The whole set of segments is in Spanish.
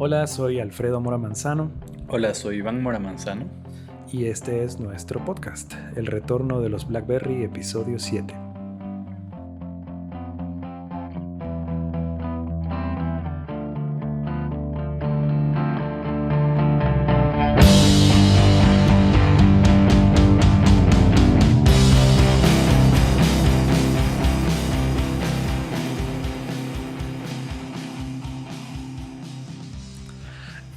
Hola, soy Alfredo Mora Manzano Hola, soy Iván Mora Manzano. y este es nuestro podcast, El Retorno de los Blackberry, episodio 7.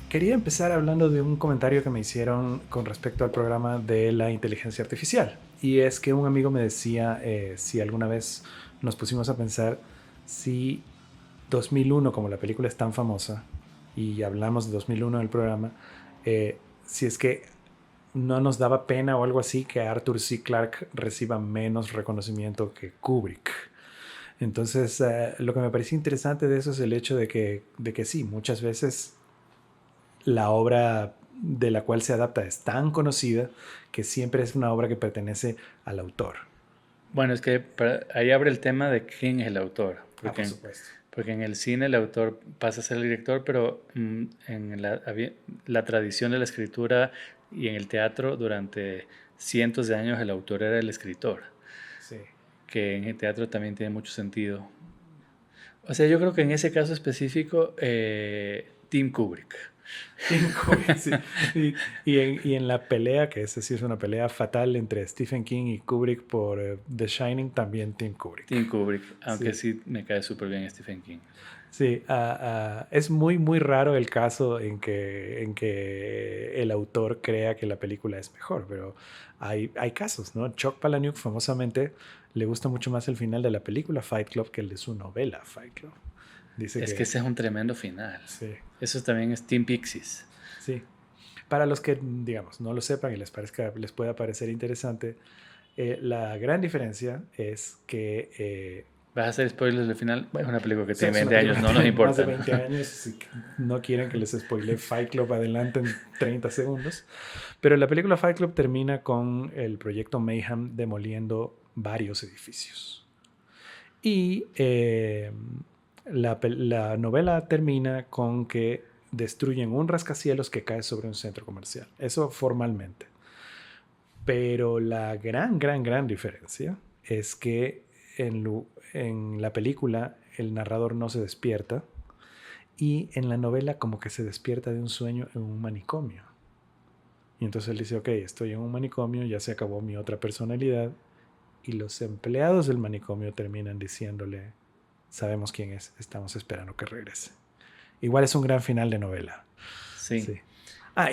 Quería empezar hablando de un comentario que me hicieron con respecto al programa de la inteligencia artificial. Y es que un amigo me decía si alguna vez nos pusimos a pensar si 2001, como la película es tan famosa, y hablamos de 2001 en el programa, si es que no nos daba pena o algo así que Arthur C. Clarke reciba menos reconocimiento que Kubrick. Entonces, lo que me parece interesante de eso es el hecho de que sí, muchas veces la obra de la cual se adapta es tan conocida que siempre es una obra que pertenece al autor. Bueno, es que ahí abre el tema de quién es el autor, Ah, porque por supuesto. porque en el cine el autor pasa a ser el director, pero en la tradición de la escritura y en el teatro durante cientos de años el autor era el escritor, Sí. que en el teatro también tiene mucho sentido. O sea, yo creo que en ese caso específico, Tim Kubrick. Tim Kubrick, sí. Y en la pelea, que es decir, es una pelea fatal entre Stephen King y Kubrick por The Shining, también Tim Kubrick. Tim Kubrick, aunque Sí. sí me cae súper bien Stephen King. Sí, es muy, muy raro el caso en que el autor crea que la película es mejor, pero hay casos, ¿no? Chuck Palahniuk famosamente le gusta mucho más el final de la película Fight Club que el de su novela Fight Club. Dice Es que que ese es un tremendo final. sí, Eso también es Team Pixies. sí. Para los que, digamos, no lo sepan y les pueda parecer interesante, la gran diferencia es que ¿Vas a hacer spoilers del final? Bueno, es una película que o sea, tiene es una 20 película años, que no nos tiene más de importa. 20 años y no quieren que les spoile Fight Club adelante en 30 segundos. Pero la película Fight Club termina con el proyecto Mayhem demoliendo varios edificios. Y la novela termina con que destruyen un rascacielos que cae sobre un centro comercial. Eso formalmente. Pero la gran, gran, gran diferencia es que en la película el narrador no se despierta y en la novela como que se despierta de un sueño en un manicomio. Y entonces él dice, ok, estoy en un manicomio, ya se acabó mi otra personalidad. Y los empleados del manicomio terminan diciéndole, sabemos quién es, estamos esperando que regrese. Igual es un gran final de novela. Sí. Sí.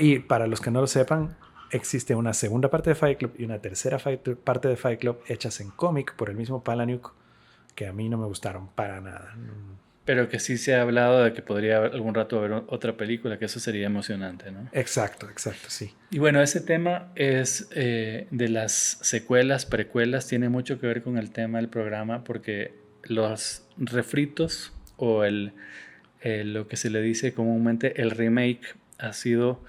Y para los que no lo sepan, existe una segunda parte de Fight Club y una tercera parte de Fight Club hechas en cómic por el mismo Palahniuk que a mí no me gustaron para nada. Pero que sí se ha hablado de que podría haber algún rato haber otra película, que eso sería emocionante, ¿no? Exacto, exacto, sí. Y bueno, ese tema es de las secuelas, precuelas, tiene mucho que ver con el tema del programa, porque los refritos o lo que se le dice comúnmente el remake ha sido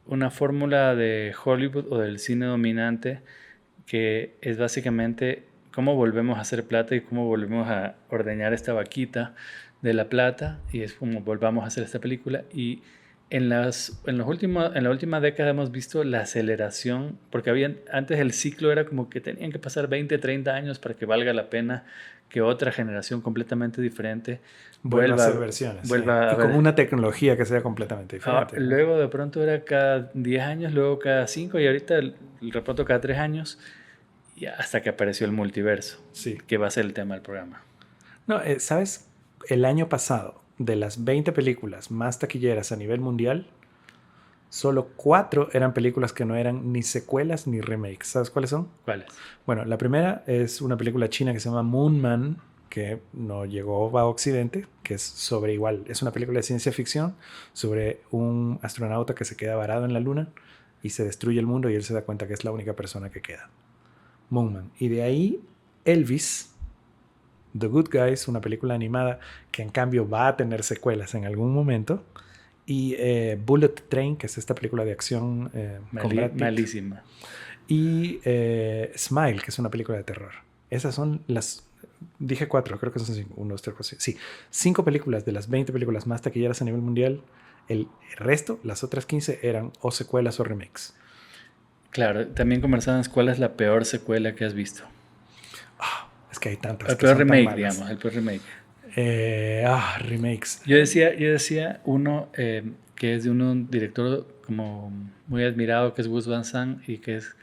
una fórmula de Hollywood o del cine dominante que es básicamente cómo volvemos a hacer plata y cómo volvemos a ordeñar esta vaquita de la plata y es como volvamos a hacer esta película y en la última década hemos visto la aceleración, porque antes el ciclo era como que tenían que pasar 20, 30 años para que valga la pena que otra generación completamente diferente Vuelva a hacer vuelva, versiones, sí. vuelva a Y con ver. una tecnología que sea completamente diferente, ¿no? Luego de pronto era cada 10 años, luego cada 5 y ahorita de pronto cada 3 años y hasta que apareció el multiverso, Sí. que va a ser el tema del programa. No, ¿sabes? El año pasado, de las 20 películas más taquilleras a nivel mundial, solo 4 eran películas que no eran ni secuelas ni remakes. ¿Sabes cuáles son? ¿Cuáles? Bueno, la primera es una película china que se llama Moon Man, que no llegó a Occidente, que es sobre igual, es una película de ciencia ficción sobre un astronauta que se queda varado en la luna y se destruye el mundo y él se da cuenta que es la única persona que queda. Moon Man. Y de ahí Elvis, The Good Guys, una película animada que en cambio va a tener secuelas en algún momento. Y Bullet Train, que es esta película de acción con Brad Pitt. Malísima. Y Smile, que es una película de terror. Esas son las... Dije 4, creo que son 5. 1, 2, 3, 4, 5. Sí, 5 películas de las 20 películas más taquilleras a nivel mundial El resto, las otras 15, eran o secuelas o remakes. Claro, también conversábamos cuál es la peor secuela que has visto. Es que hay tantas El que peor son tan remake, malas. digamos, el peor remake. Remakes. Yo decía uno que es de un director como muy admirado, que es Gus Van Sant, y que es,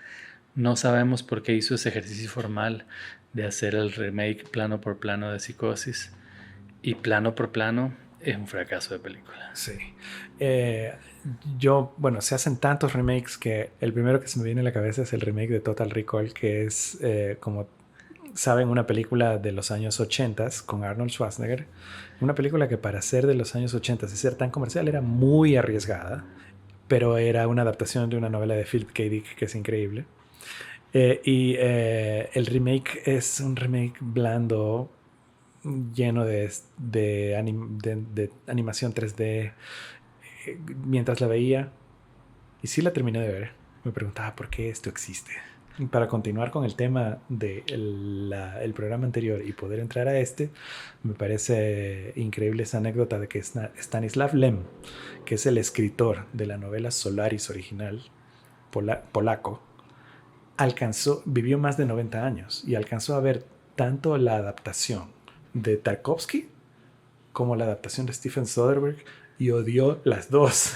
no sabemos por qué hizo ese ejercicio formal de hacer el remake plano por plano de Psicosis. Y plano por plano es un fracaso de película. Sí. Bueno, se hacen tantos remakes que el primero que se me viene a la cabeza es el remake de Total Recall, que es, como saben, una película de los años 80 con Arnold Schwarzenegger. Una película que para ser de los años 80 y ser tan comercial era muy arriesgada, pero era una adaptación de una novela de Philip K. Dick que es increíble. El remake es un remake blando, lleno de animación 3D. Mientras la veía, y sí la terminé de ver, me preguntaba por qué esto existe. Y para continuar con el tema del programa anterior y poder entrar a este, me parece increíble esa anécdota de que Stanislav Lem, que es el escritor de la novela Solaris original, polaco, vivió más de 90 años y alcanzó a ver tanto la adaptación de Tarkovsky como la adaptación de Steven Soderbergh y odió las dos.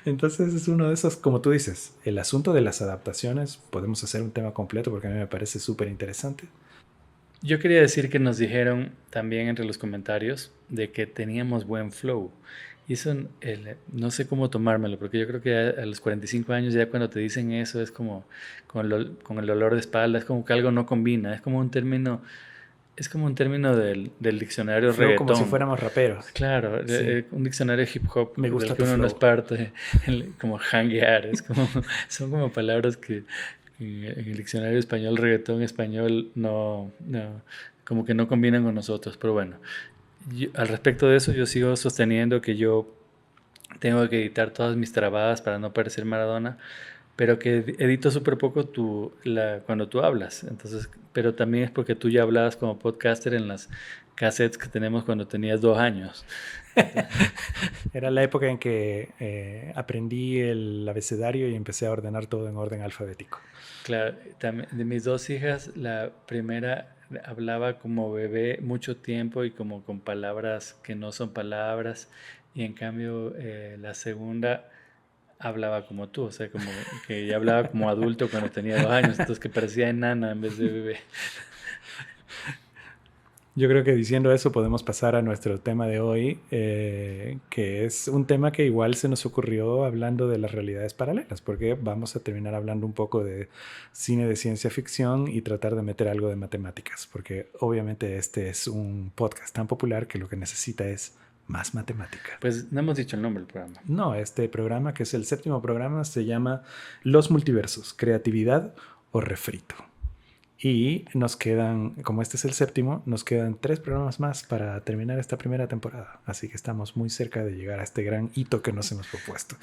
Entonces es uno de esos, como tú dices, el asunto de las adaptaciones, podemos hacer un tema completo porque a mí me parece súper interesante. Yo quería decir que nos dijeron también entre los comentarios de que teníamos buen flow. Y eso no sé cómo tomármelo, porque yo creo que a los 45 años ya cuando te dicen eso es como con el dolor de espalda, es como que algo no combina, es como un término del diccionario Flow como si reggaetón. fuéramos raperos. Claro, Sí, un diccionario hip hop me del gusta que tu uno no es flow. parte, como hanguear, son como palabras que en el diccionario español, reggaetón español, como que no combinan con nosotros, pero bueno, al respecto de eso yo sigo sosteniendo que yo tengo que editar todas mis trabadas para no parecer Maradona, pero que edito súper poco cuando tú hablas. Entonces, pero también es porque tú ya hablabas como podcaster en las cassettes que tenemos cuando tenías 2 años. Era la época en que aprendí el abecedario y empecé a ordenar todo en orden alfabético. Claro, de mis dos hijas, la primera hablaba como bebé mucho tiempo y como con palabras que no son palabras, y en cambio la segunda hablaba como tú, o sea, como que ya hablaba como adulto cuando tenía 2 años, entonces que parecía enana en vez de bebé. Yo creo que diciendo eso podemos pasar a nuestro tema de hoy, que es un tema que igual se nos ocurrió hablando de las realidades paralelas, porque vamos a terminar hablando un poco de cine de ciencia ficción y tratar de meter algo de matemáticas, porque obviamente este es un podcast tan popular que lo que necesita es más matemática. Pues no hemos dicho el nombre del programa. No, este programa, que es el séptimo programa, se llama Los Multiversos, Creatividad o Refrito. Y nos quedan, como este es el séptimo, nos quedan 3 programas más para terminar esta primera temporada. Así que estamos muy cerca de llegar a este gran hito que nos hemos propuesto.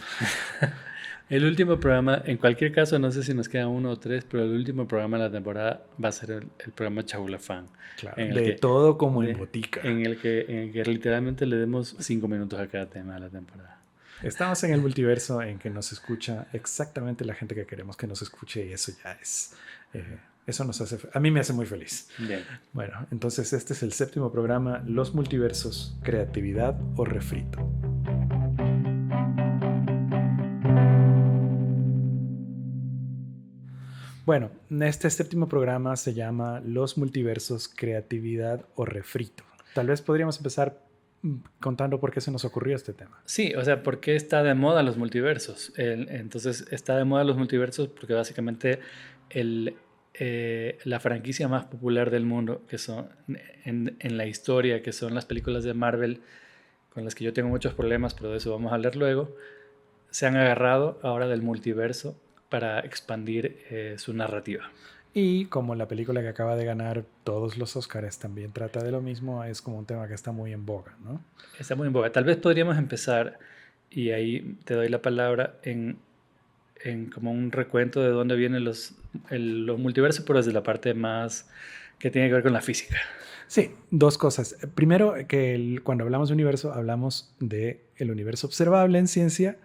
El último programa, en cualquier caso, no sé si nos queda 1 o 3, pero el último programa de la temporada va a ser el programa Chabulafán. Claro, En el de que, todo como en de- botica. en el que literalmente le demos 5 minutos a cada tema de la temporada. Estamos en el multiverso en que nos escucha exactamente la gente que queremos que nos escuche y eso ya es... eso nos hace... A mí me hace muy feliz. Bien. Bueno, entonces este es el séptimo programa, Los Multiversos, Creatividad o Refrito. Bueno, este séptimo programa se llama Los Multiversos, Creatividad o Refrito. Tal vez podríamos empezar contando por qué se nos ocurrió este tema. Sí, o sea, ¿por qué está de moda los multiversos? Entonces, está de moda los multiversos porque básicamente la franquicia más popular del mundo, que son en la historia, que son las películas de Marvel, con las que yo tengo muchos problemas, pero de eso vamos a hablar luego, se han agarrado ahora del multiverso para expandir su narrativa. Y como la película que acaba de ganar todos los Oscars también trata de lo mismo, es como un tema que está muy en boga, ¿no? Está muy en boga. Tal vez podríamos empezar, y ahí te doy la palabra, en como un recuento de dónde vienen los multiversos, pero desde la parte más que tiene que ver con la física. Sí, dos cosas. Primero, que cuando hablamos de universo, hablamos del universo observable en ciencia,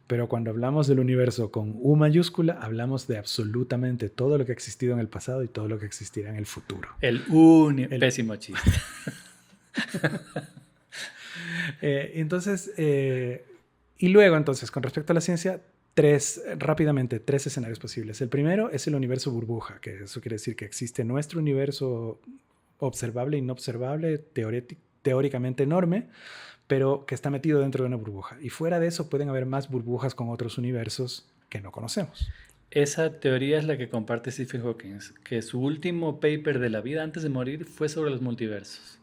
pero cuando hablamos del universo con U mayúscula, hablamos de absolutamente todo lo que ha existido en el pasado y todo lo que existirá en el futuro. Pésimo chiste. Entonces, y luego entonces, con respecto a la ciencia, rápidamente, tres escenarios posibles. El primero es el universo burbuja, que eso quiere decir que existe nuestro universo observable y no observable, teóricamente enorme, pero que está metido dentro de una burbuja. Y fuera de eso pueden haber más burbujas con otros universos que no conocemos. Esa teoría es la que comparte Stephen Hawking, que su último paper de la vida antes de morir fue sobre los multiversos.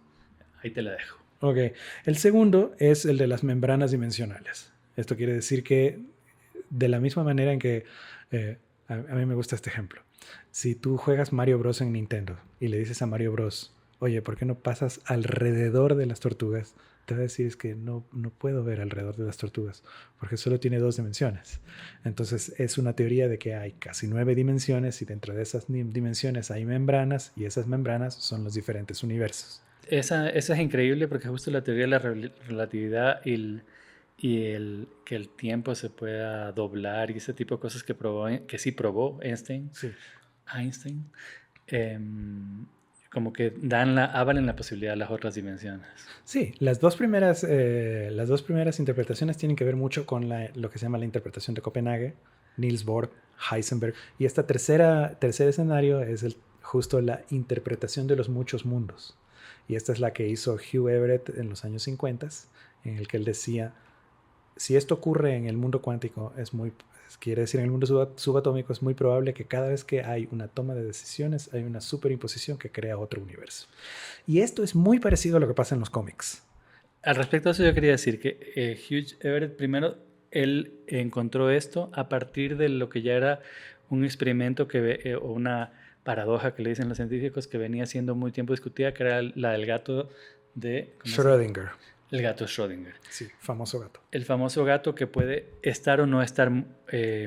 Ahí te la dejo. Ok. El segundo es el de las membranas dimensionales. Esto quiere decir que de la misma manera en que a mí me gusta este ejemplo. Si tú juegas Mario Bros. En Nintendo y le dices a Mario Bros., oye, ¿por qué no pasas alrededor de las tortugas? Te va a decir es que no puedo ver alrededor de las tortugas porque solo tiene 2 dimensiones. Entonces es una teoría de que hay casi 9 dimensiones y dentro de esas dimensiones hay membranas y esas membranas son los diferentes universos. Esa es increíble porque justo la teoría de la relatividad y que el tiempo se pueda doblar y ese tipo de cosas que sí probó Einstein, Sí. como que abren la posibilidad a las otras dimensiones. Sí, las dos primeras interpretaciones tienen que ver mucho con lo que se llama la interpretación de Copenhague, Niels Bohr, Heisenberg. Y este tercer escenario es justo la interpretación de los muchos mundos. Y esta es la que hizo Hugh Everett en los años 50, en el que él decía, si esto ocurre en el mundo cuántico, quiere decir en el mundo subatómico, es muy probable que cada vez que hay una toma de decisiones, hay una superimposición que crea otro universo. Y esto es muy parecido a lo que pasa en los cómics. Al respecto de eso yo quería decir que Hugh Everett primero, él encontró esto a partir de lo que ya era un experimento o una paradoja que le dicen los científicos que venía siendo muy tiempo discutida, que era la del gato de... Schrödinger. El gato Schrödinger. Sí, famoso gato. El famoso gato que puede estar o no estar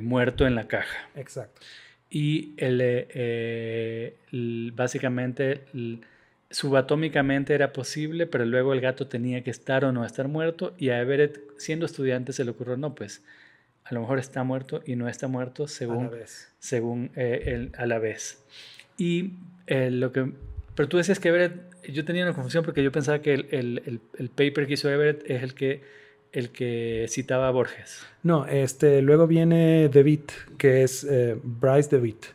muerto en la caja. Exacto. Y básicamente subatómicamente era posible, pero luego el gato tenía que estar o no estar muerto, y a Everett, siendo estudiante, se le ocurrió, no, pues a lo mejor está muerto y no está muerto según a la vez. Y pero tú decías que Everett, yo tenía una confusión porque yo pensaba que el paper que hizo Everett es el que citaba a Borges. No, luego viene DeWitt, que es Bryce DeWitt,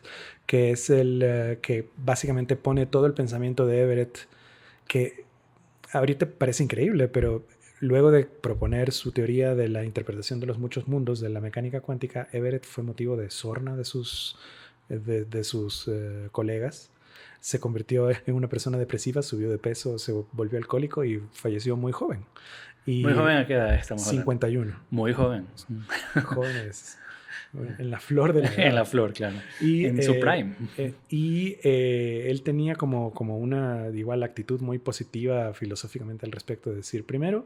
que es el que básicamente pone todo el pensamiento de Everett, que ahorita parece increíble, pero luego de proponer su teoría de la interpretación de los muchos mundos de la mecánica cuántica, Everett fue motivo de sorna de sus colegas. Se convirtió en una persona depresiva, subió de peso, se volvió alcohólico y falleció muy joven. ¿Muy joven a qué edad estamos 51. Hablando? Muy joven. Jóvenes. En la flor de la edad. En la flor, claro. En su prime. Él tenía como una igual actitud muy positiva filosóficamente al respecto de decir, primero,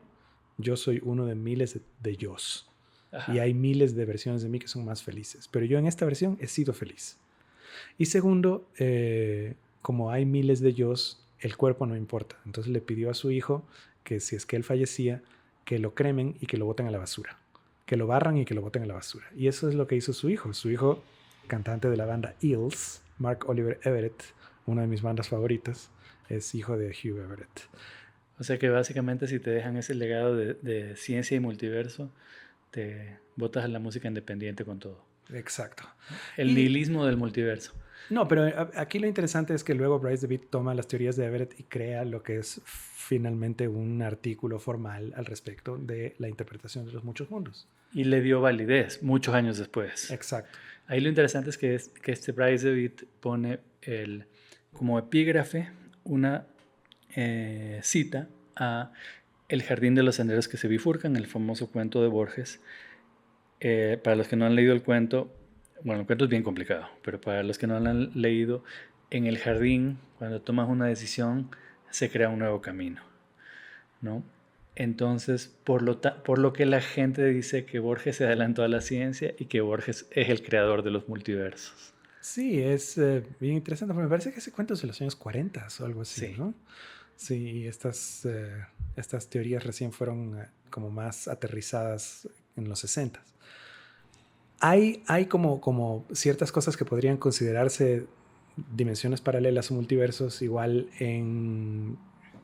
yo soy uno de miles de yos. Ajá. Y hay miles de versiones de mí que son más felices. Pero yo en esta versión he sido feliz. Y segundo, como hay miles de yos, el cuerpo no importa. Entonces le pidió a su hijo que si es que él fallecía, que lo cremen y que lo boten a la basura. Que lo barran y que lo boten a la basura. Y eso es lo que hizo su hijo. Su hijo, cantante de la banda Eels, Mark Oliver Everett, una de mis bandas favoritas, es hijo de Hugh Everett. O sea que básicamente si te dejan ese legado de ciencia y multiverso, te botas a la música independiente con todo. Exacto. El nihilismo del multiverso. No, pero aquí lo interesante es que luego Bryce DeWitt toma las teorías de Everett y crea lo que es finalmente un artículo formal al respecto de la interpretación de los muchos mundos. Y le dio validez muchos años después. Exacto. Ahí lo interesante es que este Bryce DeWitt pone como epígrafe una cita a El jardín de los senderos que se bifurcan, el famoso cuento de Borges. Para los que no han leído el cuento, bueno, el cuento es bien complicado, pero para los que no lo han leído, en el jardín, cuando tomas una decisión, se crea un nuevo camino, ¿no? Entonces, por lo que la gente dice que Borges se adelantó a la ciencia y que Borges es el creador de los multiversos. Sí, es bien interesante. Me parece que ese cuento es de los años 40 o algo así, Sí. ¿no? Sí, y estas teorías recién fueron como más aterrizadas en los 60. Hay como ciertas cosas que podrían considerarse dimensiones paralelas o multiversos igual en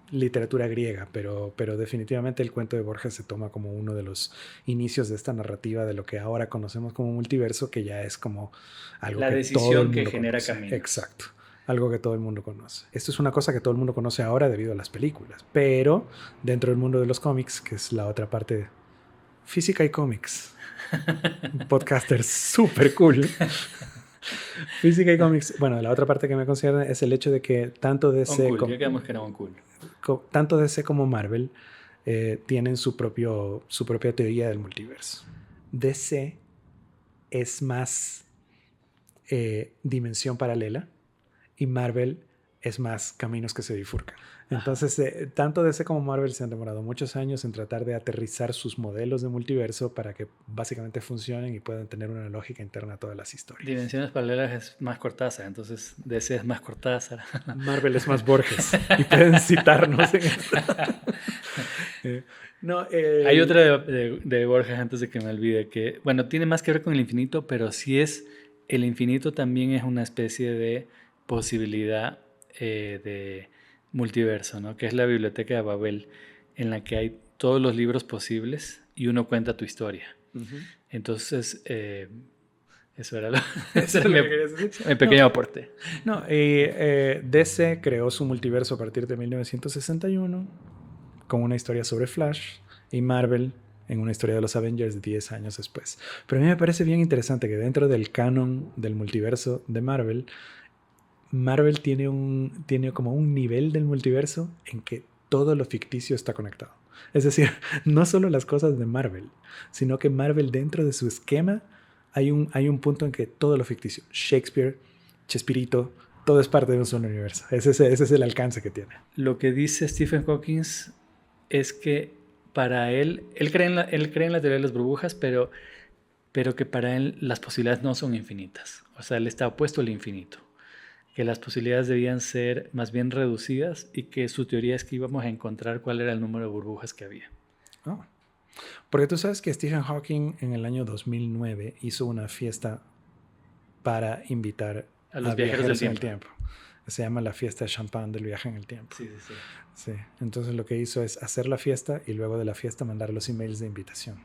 literatura griega, pero definitivamente el cuento de Borges se toma como uno de los inicios de esta narrativa de lo que ahora conocemos como multiverso, que ya es como algo La que todo el decisión que mundo genera conoce. caminos. Exacto. Algo que todo el mundo conoce. Esto es una cosa que todo el mundo conoce ahora debido a las películas, pero dentro del mundo de los cómics, que es la otra parte, física y cómics, un podcaster súper cool. Física y cómics. Bueno, la otra parte que me concierne es el hecho de que Un cool, ya quedamos que era un cool. tanto DC como Marvel tienen su propia teoría del multiverso. DC es más dimensión paralela y Marvel es más caminos que se bifurcan. Ajá. Entonces, tanto DC como Marvel se han demorado muchos años en tratar de aterrizar sus modelos de multiverso para que básicamente funcionen y puedan tener una lógica interna a todas las historias. Dimensiones paralelas es más Cortázar, entonces DC es más Cortázar. Marvel es más Borges y pueden citarnos en esto. Eh, no, Hay otra de Borges antes de que me olvide que, bueno, tiene más que ver con el infinito, pero si es el infinito también es una especie de posibilidad de multiverso, ¿no? Que es la biblioteca de Babel, en la que hay todos los libros posibles y uno cuenta tu historia. Ujú. Entonces, eso era, lo, ese Eso era es lo que querías decir. mi No, pequeño aporte. no, DC creó su multiverso a partir de 1961 con una historia sobre Flash y Marvel en una historia de los Avengers 10 años después. Pero a mí me parece bien interesante que dentro del canon del multiverso de Marvel, Marvel tiene como un nivel del multiverso en que todo lo ficticio está conectado. Es decir, no solo las cosas de Marvel, sino que Marvel dentro de su esquema hay un punto en que todo lo ficticio, Shakespeare, Chespirito, todo es parte de un solo universo. Ese es el alcance que tiene. Lo que dice Stephen Hawking es que para él cree en la teoría de las burbujas, pero que para él las posibilidades no son infinitas. O sea, él está opuesto al infinito. Que las posibilidades debían ser más bien reducidas y que su teoría es que íbamos a encontrar cuál era el número de burbujas que había. Oh. Porque tú sabes que Stephen Hawking en el año 2009 hizo una fiesta para invitar A a los viajeros del viajeros en el tiempo. tiempo. Se llama la fiesta de champán del viaje en el tiempo. Sí, sí, sí. Sí. Entonces lo que hizo es hacer la fiesta y luego de la fiesta mandar los emails de invitación.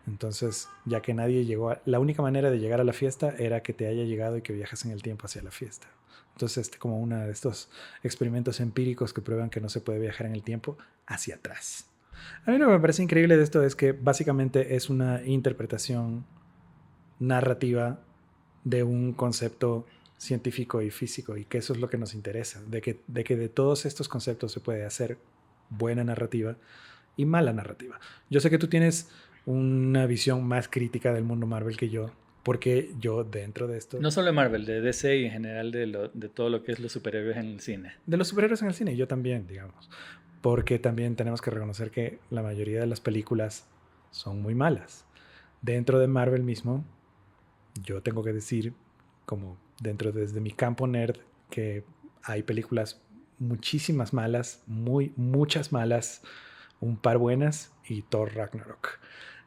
Entonces, ya que nadie llegó, la única manera de llegar a la fiesta era que te haya llegado y que viajes en el tiempo hacia la fiesta. Entonces, como uno de estos experimentos empíricos que prueban que no se puede viajar en el tiempo hacia atrás. A mí lo que me parece increíble de esto es que básicamente es una interpretación narrativa de un concepto científico y físico y que eso es lo que nos interesa, de que de todos estos conceptos se puede hacer buena narrativa y mala narrativa. Yo sé que tú tienes una visión más crítica del mundo Marvel que yo, porque yo dentro de esto, No solo de Marvel, de DC y en general de todo lo que es los superhéroes en el cine. de los superhéroes en el cine, yo también, digamos, porque también tenemos que reconocer que la mayoría de las películas son muy malas. Dentro de Marvel mismo, yo tengo que decir, como dentro desde mi campo nerd, que hay películas muchísimas malas, muchas malas, un par buenas y Thor Ragnarok.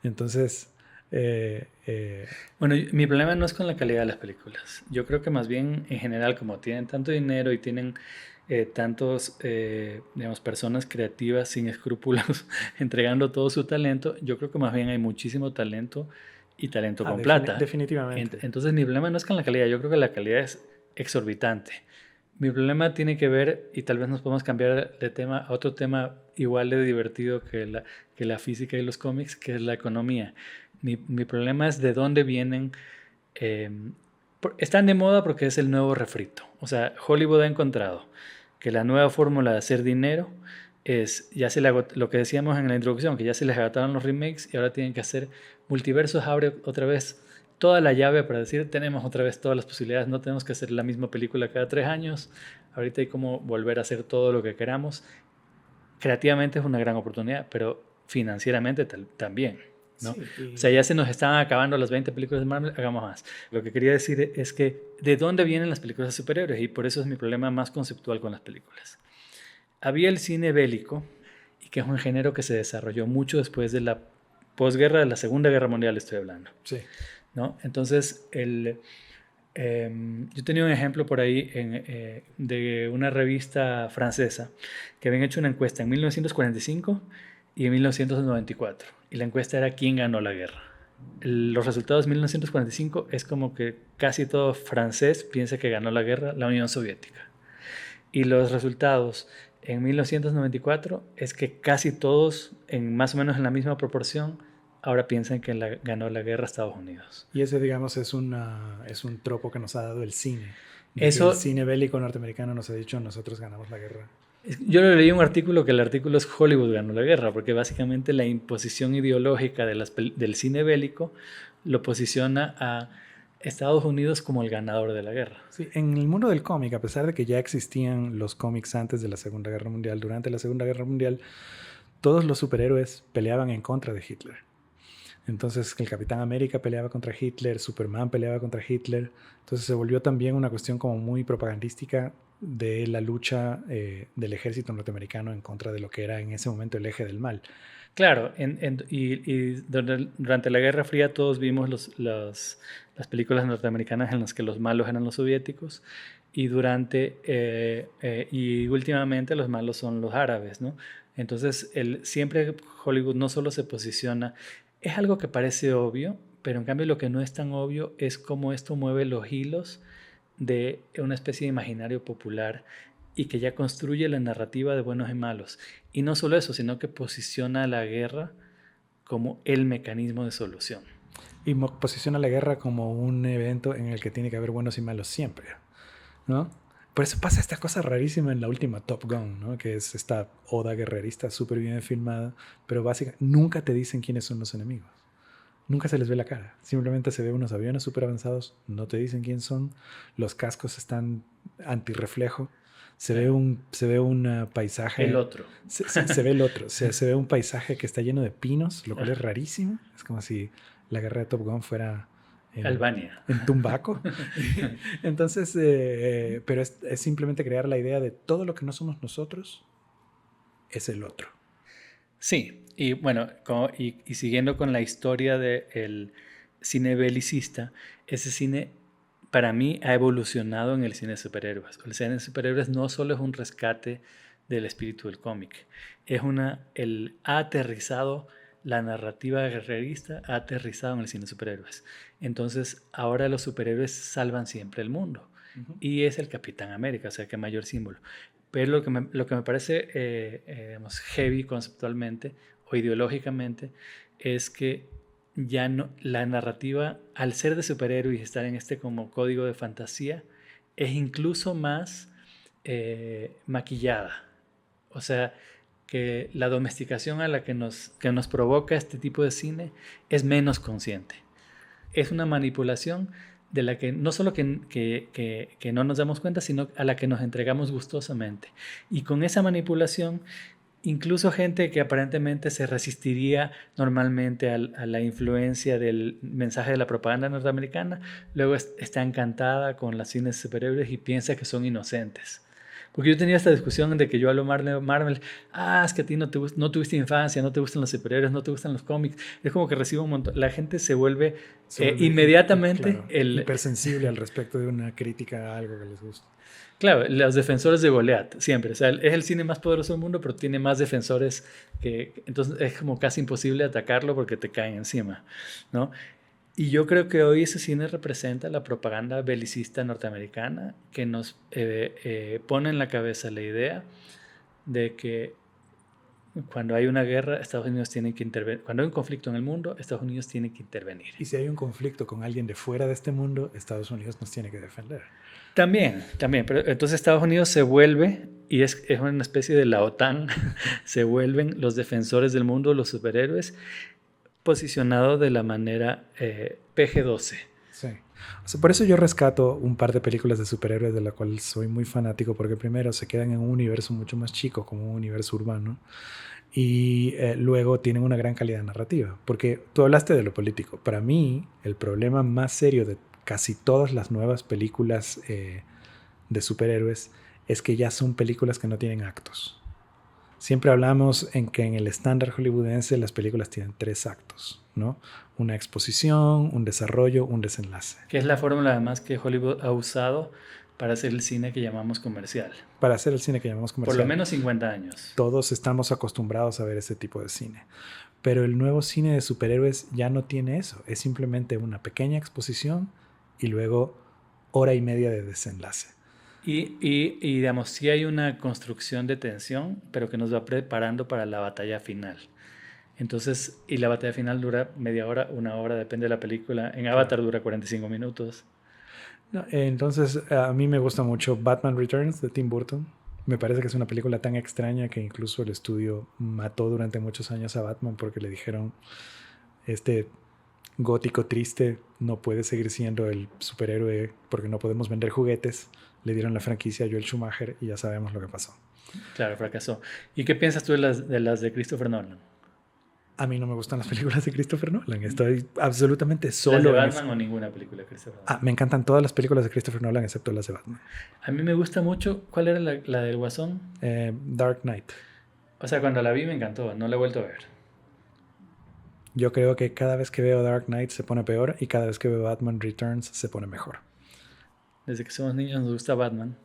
Entonces, Bueno, mi problema no es con la calidad de las películas. Yo creo que más bien en general, como tienen tanto dinero y tienen tantos, digamos, personas creativas sin escrúpulos entregando todo su talento, yo creo que más bien hay muchísimo talento y talento con plata. definitivamente. Entonces mi problema no es con la calidad, yo creo que la calidad es exorbitante. Mi problema tiene que ver, y tal vez nos podemos cambiar de tema a otro tema igual de divertido que la física y los cómics, que es la economía. Mi problema es de dónde vienen. eh, Están de moda porque es el nuevo refrito. O sea, Hollywood ha encontrado que la nueva fórmula de hacer dinero es, ya se le lo que decíamos en la introducción, que ya se les agotaron los remakes y ahora tienen que hacer multiversos, abre otra vez toda la llave para decir, tenemos otra vez todas las posibilidades, no tenemos que hacer la misma película cada 3 años, ahorita hay como volver a hacer todo lo que queramos. Creativamente es una gran oportunidad, pero financieramente también. ¿no? Sí, O sea, ya se nos estaban acabando las 20 películas de Marvel, hagamos más. Lo que quería decir es que ¿de dónde vienen las películas de superhéroes? Y por eso es mi problema más conceptual con las películas. Había el cine bélico, y que es un género que se desarrolló mucho después de la posguerra, de la Segunda Guerra Mundial estoy hablando, sí. ¿no? Entonces, yo tenía un ejemplo por ahí de una revista francesa que habían hecho una encuesta en 1945 y en 1994. Y la encuesta era ¿quién ganó la guerra? Los resultados de 1945 es como que casi todo francés piensa que ganó la guerra la Unión Soviética. Y los resultados en 1994 es que casi todos, en más o menos en la misma proporción, ahora piensan que ganó la guerra Estados Unidos. Y ese, digamos, es un tropo que nos ha dado el cine. De que el Eso, cine bélico norteamericano nos ha dicho, nosotros ganamos la guerra. yo leí un artículo que el artículo es Hollywood ganó la guerra, porque básicamente la imposición ideológica del cine bélico lo posiciona a Estados Unidos como el ganador de la guerra. Sí, en el mundo del cómic, a pesar de que ya existían los cómics antes de la Segunda Guerra Mundial, durante la Segunda Guerra Mundial, todos los superhéroes peleaban en contra de Hitler. Entonces el Capitán América peleaba contra Hitler, Superman peleaba contra Hitler. Entonces se volvió también una cuestión como muy propagandística de la lucha del ejército norteamericano en contra de lo que era en ese momento el eje del mal. Claro, y durante la Guerra Fría todos vimos las películas norteamericanas en las que los malos eran los soviéticos y y últimamente los malos son los árabes, ¿no? Entonces siempre Hollywood no solo se posiciona, es algo que parece obvio, pero en cambio lo que no es tan obvio es cómo esto mueve los hilos de una especie de imaginario popular y que ya construye la narrativa de buenos y malos. Y no solo eso, sino que posiciona a la guerra como el mecanismo de solución. Y posiciona la guerra como un evento en el que tiene que haber buenos y malos siempre, ¿no? Por eso pasa esta cosa rarísima en la última Top Gun, ¿no? Que es esta oda guerrerista súper bien filmada, pero básicamente nunca te dicen quiénes son los enemigos. Nunca se les ve la cara. Simplemente se ve unos aviones súper avanzados, no te dicen quién son, los cascos están antirreflejo, se ve un paisaje. El otro. Se ve el otro. Se ve un paisaje que está lleno de pinos, lo cual es rarísimo. Es como si la guerra de Top Gun fuera Albania. en Tumbaco. Entonces, pero es simplemente crear la idea de todo lo que no somos nosotros es el otro. Sí, y bueno, y siguiendo con la historia del cine belicista, ese cine para mí ha evolucionado en el cine de superhéroes. El cine de superhéroes no solo es un rescate del espíritu del cómic, ha aterrizado la narrativa guerrerista, ha aterrizado en el cine de superhéroes. Entonces, ahora los superhéroes salvan siempre el mundo. Y es el Capitán América, o sea, que mayor símbolo. Pero lo que me parece digamos, heavy conceptualmente o ideológicamente es que ya no, la narrativa, al ser de superhéroe y estar en este como código de fantasía, es incluso más maquillada. O sea, que la domesticación a la que nos provoca este tipo de cine es menos consciente. Es una manipulación de la que no solo que no nos damos cuenta, sino a la que nos entregamos gustosamente. Y con esa manipulación, incluso gente que aparentemente se resistiría normalmente a la influencia del mensaje de la propaganda norteamericana, luego está encantada con las cines superhéroes y piensa que son inocentes. Porque yo tenía esta discusión de que yo hablo Marvel, es que a ti no tuviste infancia, no te gustan los superhéroes, no te gustan los cómics. Es como que recibo un montón. La gente se vuelve inmediatamente claro, hipersensible al respecto de una crítica a algo que les gusta. Claro, los defensores de Goliat, siempre. O sea, es el cine más poderoso del mundo, pero tiene más defensores entonces es como casi imposible atacarlo porque te caen encima, ¿no? Y yo creo que hoy ese cine representa la propaganda belicista norteamericana que nos pone en la cabeza la idea de que cuando hay una guerra, Estados Unidos tiene que intervenir. Cuando hay un conflicto en el mundo, Estados Unidos tiene que intervenir. Y si hay un conflicto con alguien de fuera de este mundo, Estados Unidos nos tiene que defender. También, pero entonces Estados Unidos se vuelve, y es una especie de la OTAN, se vuelven los defensores del mundo, los superhéroes, posicionado de la manera PG-12. Sí. O sea, por eso yo rescato un par de películas de superhéroes de la cual soy muy fanático, porque primero se quedan en un universo mucho más chico, como un universo urbano. y luego tienen una gran calidad narrativa. Porque tú hablaste de lo político. Para mí, el problema más serio de casi todas las nuevas películas de superhéroes es que ya son películas que no tienen actos. Siempre hablamos en que en el estándar hollywoodense las películas tienen 3 actos, ¿no? Una exposición, un desarrollo, un desenlace. Que es la fórmula además que Hollywood ha usado para hacer el cine que llamamos comercial. Para hacer el cine que llamamos Por lo comercial. menos 50 años. Todos estamos acostumbrados a ver ese tipo de cine. Pero el nuevo cine de superhéroes ya no tiene eso. Es simplemente una pequeña exposición y luego hora y media de desenlace. Y digamos, sí hay una construcción de tensión, pero que nos va preparando para la batalla final. Entonces, y la batalla final dura media hora, una hora, depende de la película. En Avatar dura 45 minutos. No, entonces, a mí me gusta mucho Batman Returns de Tim Burton. Me parece que es una película tan extraña que incluso el estudio mató durante muchos años a Batman porque le dijeron, este gótico triste no puede seguir siendo el superhéroe porque no podemos vender juguetes. Le dieron la franquicia a Joel Schumacher y ya sabemos lo que pasó. Claro, fracasó. ¿Y qué piensas tú de las de Christopher Nolan? A mí no me gustan las películas de Christopher Nolan. Estoy absolutamente solo. ¿Las de en Batman eso. o ninguna película de Christopher Nolan? Me encantan todas las películas de Christopher Nolan excepto las de Batman. A mí me gusta mucho. ¿Cuál era la del Guasón? Dark Knight. O sea, cuando la vi me encantó. No la he vuelto a ver. Yo creo que cada vez que veo Dark Knight se pone peor y cada vez que veo Batman Returns se pone mejor. Desde que somos niños nos gusta Batman.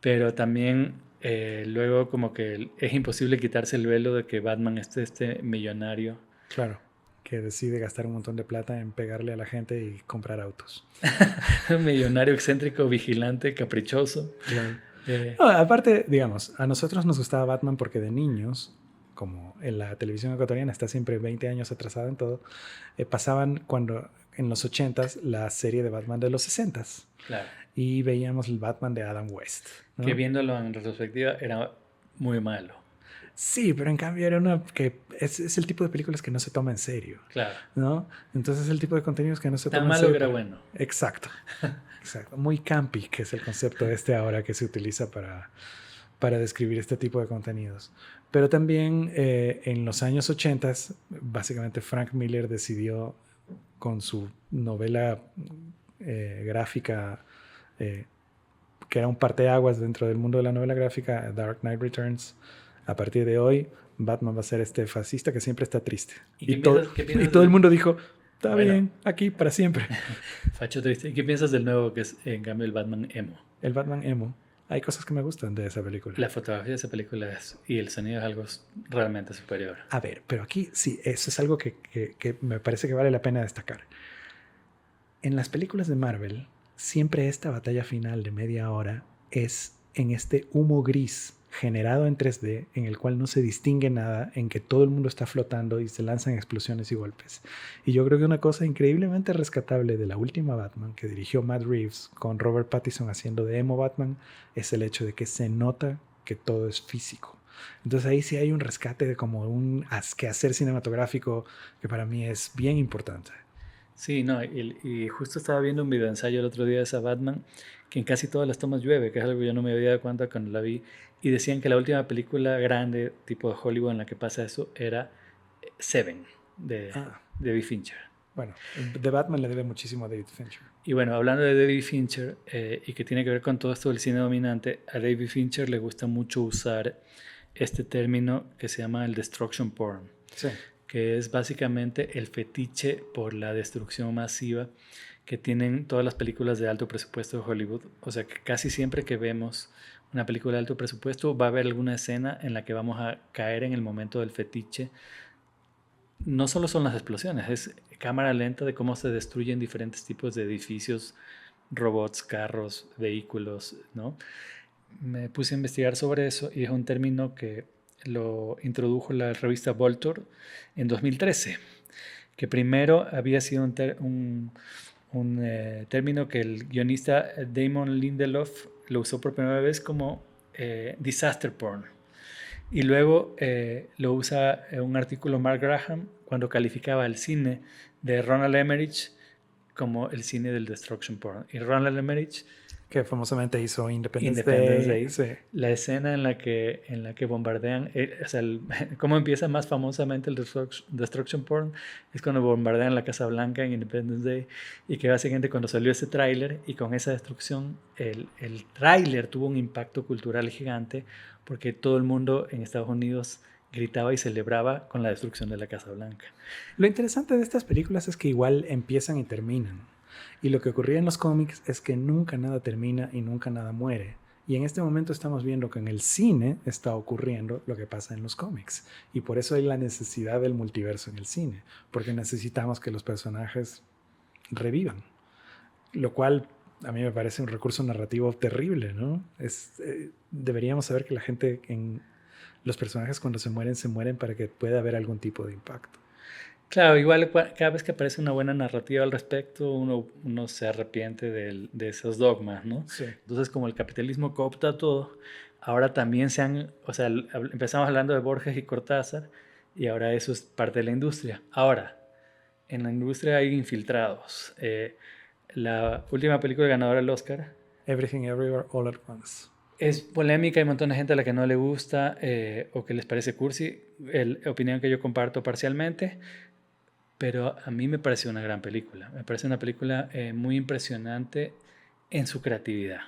Pero también luego como que es imposible quitarse el velo de que Batman es este millonario. Claro, que decide gastar un montón de plata en pegarle a la gente y comprar autos. Un millonario excéntrico, vigilante, caprichoso. Claro. Eh, No, aparte, digamos, a nosotros nos gustaba Batman porque de niños, como en la televisión ecuatoriana está siempre 20 años atrasada en todo, pasaban cuando en los 80s la serie de Batman de los 60s claro. y veíamos el Batman de Adam West, ¿no? Que viéndolo en retrospectiva era muy malo. Sí, pero en cambio era una que es el tipo de películas que no se toma en serio, Claro. ¿no? Entonces es el tipo de contenidos que no se Tan toma en malo serio. que era bueno. Exacto, exacto. Muy campy, que es el concepto este ahora que se utiliza para describir este tipo de contenidos. Pero también en los años 80, básicamente Frank Miller decidió con su novela gráfica, que era un parteaguas dentro del mundo de la novela gráfica, Dark Knight Returns. A partir de hoy, Batman va a ser este fascista que siempre está triste. ¿Y Y todo el mundo dijo, está bien, aquí para siempre. Facho triste. ¿Y qué piensas del nuevo que es, en cambio, el Batman emo? El Batman emo. Hay cosas que me gustan de esa película. La fotografía de esa película y el sonido es algo realmente superior. A ver, pero aquí sí, eso es algo que me parece que vale la pena destacar. En las películas de Marvel, siempre esta batalla final de media hora es en este humo gris generado en 3D, en el cual no se distingue nada, en que todo el mundo está flotando y se lanzan explosiones y golpes. Y yo creo que una cosa increíblemente rescatable de la última Batman que dirigió Matt Reeves con Robert Pattinson haciendo de emo Batman es el hecho de que se nota que todo es físico. Entonces ahí sí hay un rescate de como un quehacer cinematográfico que para mí es bien importante. Sí, no, y justo estaba viendo un video ensayo el otro día de esa Batman, que en casi todas las tomas llueve, que es algo que yo no me había dado cuenta cuando la vi, y decían que la última película grande, tipo de Hollywood, en la que pasa eso, era Seven, de David Fincher. Bueno, The Batman le debe muchísimo a David Fincher. Y bueno, hablando de David Fincher, y que tiene que ver con todo esto del cine dominante, a David Fincher le gusta mucho usar este término que se llama el destruction porn. Sí. Que es básicamente el fetiche por la destrucción masiva que tienen todas las películas de alto presupuesto de Hollywood. O sea que casi siempre que vemos una película de alto presupuesto va a haber alguna escena en la que vamos a caer en el momento del fetiche. No solo son las explosiones, es cámara lenta de cómo se destruyen diferentes tipos de edificios, robots, carros, vehículos, ¿no? Me puse a investigar sobre eso y es un término que lo introdujo la revista Vulture en 2013, que primero había sido un término que el guionista Damon Lindelof lo usó por primera vez como disaster porn. Y luego lo usa un artículo Mark Graham cuando calificaba el cine de Ronald Emmerich como el cine del destruction porn. Y Ronald Emmerich Que famosamente hizo Independence Independence Day. Day, Sí. la escena en la que bombardean, o sea, cómo empieza más famosamente el destruction porn, es cuando bombardean la Casa Blanca en Independence Day, y que básicamente cuando salió ese tráiler y con esa destrucción, el tráiler tuvo un impacto cultural gigante, porque todo el mundo en Estados Unidos gritaba y celebraba con la destrucción de la Casa Blanca. Lo interesante de estas películas es que igual empiezan y terminan. Y lo que ocurría en los cómics es que nunca nada termina y nunca nada muere. Y en este momento estamos viendo que en el cine está ocurriendo lo que pasa en los cómics. Y por eso hay la necesidad del multiverso en el cine. Porque necesitamos que los personajes revivan. Lo cual a mí me parece un recurso narrativo terrible, ¿no? Deberíamos saber que la gente, los personajes cuando se mueren para que pueda haber algún tipo de impacto. Claro, igual cada vez que aparece una buena narrativa al respecto, uno se arrepiente de esos dogmas, ¿no? Sí. Entonces, como el capitalismo coopta todo, ahora también o sea, empezamos hablando de Borges y Cortázar, y ahora eso es parte de la industria. Ahora, en la industria hay infiltrados. La última película ganadora del Oscar Everything Everywhere All at Once. es polémica, hay un montón de gente a la que no le gusta o que les parece cursi, opinión que yo comparto parcialmente. Pero a mí me pareció una gran película. Me parece una película muy impresionante en su creatividad.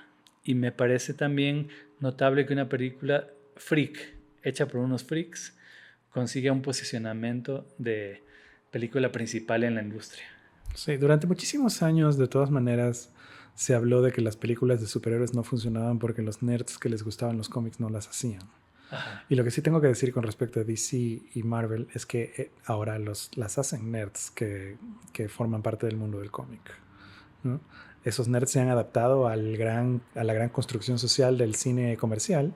Y me parece también notable que una película freak, hecha por unos freaks, consiga un posicionamiento de película principal en la industria. Sí, durante muchísimos años, de todas maneras, se habló de que las películas de superhéroes no funcionaban porque los nerds que les gustaban los cómics no las hacían. Ajá. Y lo que sí tengo que decir con respecto a DC y Marvel es que ahora las hacen nerds que forman parte del mundo del cómic, ¿no? Esos nerds se han adaptado a la gran construcción social del cine comercial,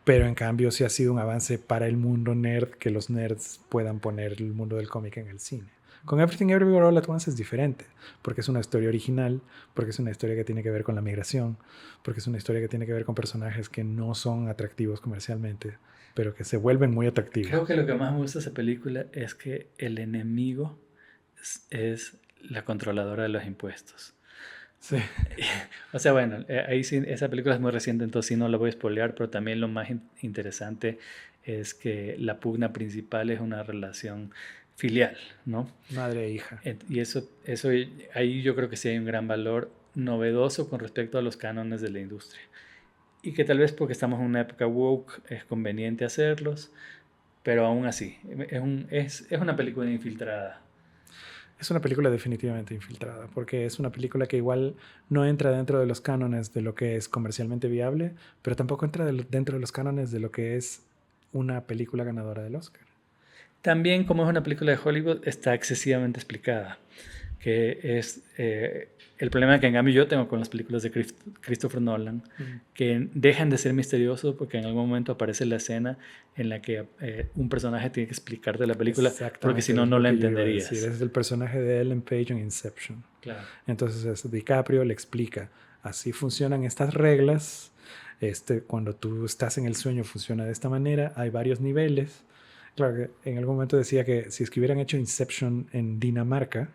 pero en cambio sí ha sido un avance para el mundo nerd que los nerds puedan poner el mundo del cómic en el cine. Con Everything Everywhere All at Once es diferente, porque es una historia original, porque es una historia que tiene que ver con la migración, porque es una historia que tiene que ver con personajes que no son atractivos comercialmente, pero que se vuelven muy atractivos. Creo que lo que más me gusta de esa película es que el enemigo es la controladora de los impuestos. Sí. O sea, bueno, ahí sí, esa película es muy reciente, entonces sí no la voy a spoilear, pero también lo más interesante es que la pugna principal es una relación filial, ¿no? Madre e hija. Y eso ahí yo creo que sí hay un gran valor novedoso con respecto a los cánones de la industria. Y que tal vez porque estamos en una época woke es conveniente hacerlos, pero aún así, es una película infiltrada. Es una película definitivamente infiltrada, porque es una película que igual no entra dentro de los cánones de lo que es comercialmente viable, pero tampoco entra dentro de los cánones de lo que es una película ganadora del Oscar. También, como es una película de Hollywood, está excesivamente explicada, que es el problema que en cambio yo tengo con las películas de Christopher Nolan, que dejan de ser misteriosos porque en algún momento aparece la escena en la que un personaje tiene que explicarte la película, porque si no, no la entenderías. Ese es el personaje de Ellen Page en Inception. Claro. Entonces DiCaprio le explica, así funcionan estas reglas, cuando tú estás en el sueño funciona de esta manera, hay varios niveles. Claro que en algún momento decía que si es que hubieran hecho Inception en Dinamarca,